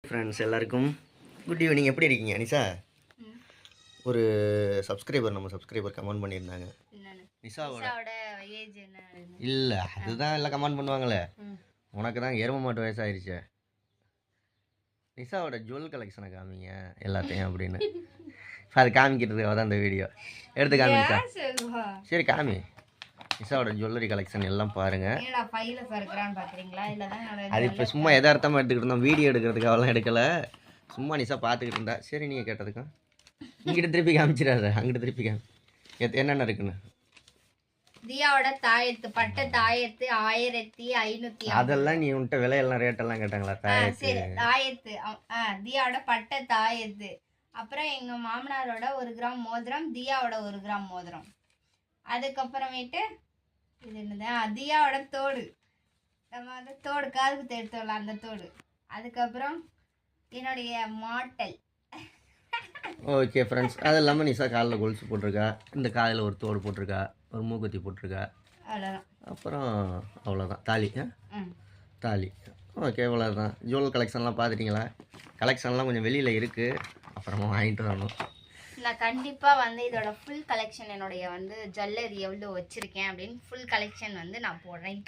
Friends எல்லாருக்கும் good evening. எப்படி இருக்கீங்க நிஷா? ஒரு நம்ம சப்ஸ்கிரைபர் கமெண்ட் பண்ணியிருந்தாங்க, நிஷாவோட ஏஜ் என்ன? இல்லை அதுதான் எல்லாம் கமெண்ட் பண்ணுவாங்களே, உனக்கு தான் எரும மாட்டு வயசாயிருச்சே, நிஷாவோட ஜுவல் கலெக்ஷனை காமிங்க எல்லாத்தையும் அப்படின்னு. அது காமிக்கிறதுக்காக தான் இந்த வீடியோ எடுத்து காமிச்சா. சரி காமி, நிஷாவோட ஜுவல்லரி கலெக்ஷன் எல்லாம் பாருங்க. அது இப்போ சும்மா எதார்த்தமாக எடுத்துக்கிட்டு இருந்தோம், வீடியோ எடுக்கிறதுக்காகலாம் எடுக்கலை, சும்மா நிஷா பார்த்துக்கிட்டு இருந்தா. சரி நீங்கள் கேட்டதுக்கும் இங்கிட்ட திருப்பி காமிச்சிடாத, அங்கிட்ட திருப்பி காமி என்னென்ன இருக்குன்னு. தியாவோட தாயத்து, பட்ட தாயத்து 1500. அதெல்லாம் நீ உன்கிட்ட விலையெல்லாம் ரேட்டெல்லாம் கேட்டாங்களா? தாயத்து, தியாவோட பட்ட தாயத்து. அப்புறம் எங்க மாமனாரோட 1 கிராம் மோதிரம், தியாவோட 1 கிராம் மோதிரம். அதுக்கப்புறமேட்டு இது என்னது, தியாவோட தோடு, நம்ம அந்த தோடு காதுக்கு எடுத்தோம்ல அந்த தோடு. அதுக்கப்புறம் என்னுடைய மாட்டல். ஓகே ஃப்ரெண்ட்ஸ், அது இல்லாமல் நிஷா காலில் கொலுசு போட்டிருக்கா, இந்த காதில் ஒரு தோடு போட்டிருக்கா, ஒரு மூக்குத்தி போட்டிருக்கா, அவ்வளோதான். அப்புறம் அவ்வளோதான். தாலி. ஓகே இவ்வளோதான். ஜுவல் கலெக்ஷன்லாம் பார்த்துட்டிங்களா? கலெக்ஷன்லாம் கொஞ்சம் வெளியில் இருக்குது, அப்புறமா வாங்கிட்டு வரணும். நான் கண்டிப்பாக வந்து இதோட ஃபுல் கலெக்ஷன், என்னுடைய வந்து ஜுவல்லரி எவ்வளோ வச்சுருக்கேன் அப்படின்னு ஃபுல் கலெக்ஷன் வந்து நான் போடுறேன்.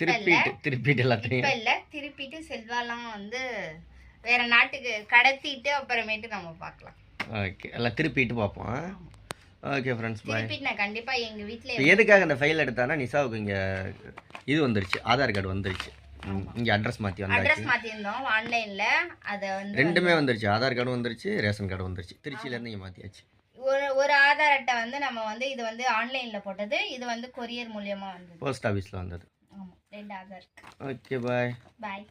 திருப்பிட்டு எல்லாத்தையும் இப்போ இல்லை, திருப்பிட்டு செல்வாலாம் வந்து வேற நாட்டுக்கு கடத்திட்டு அப்புறமேட்டு நம்ம பார்க்கலாம். ஓகே, எல்லாம் திருப்பிட்டு பார்ப்போம். ஓகே ஃப்ரெண்ட்ஸ், பாய். திருப்பிட்டு நான் கண்டிப்பாக எங்கள் வீட்டில் எதுக்காக இந்த ஃபைல் எடுத்தானா, நிஷாவுக்கு இங்கே இது வந்துருச்சு, ஆதார் கார்டு வந்துருச்சு. இங்கே அட்ரஸ் மாற்றிருந்தோம் ஆன்லைனில், அதை வந்து ரெண்டுமே வந்துருச்சு. ஆதார் கார்டும் வந்துருச்சு, ரேஷன் கார்டும் வந்துருச்சு. திருச்சியிலேருந்து இங்கே மாற்றியாச்சு. ஒரு ஆதார் அட்டை வந்து நம்ம வந்து இது வந்து ஆன்லைனில் போட்டது, இது வந்து கொரியர் மூலியமாக வந்தது, போஸ்ட் ஆஃபீஸில் வந்தது. ஆமாம், 2 ஆதார். Okay bye. பாய்.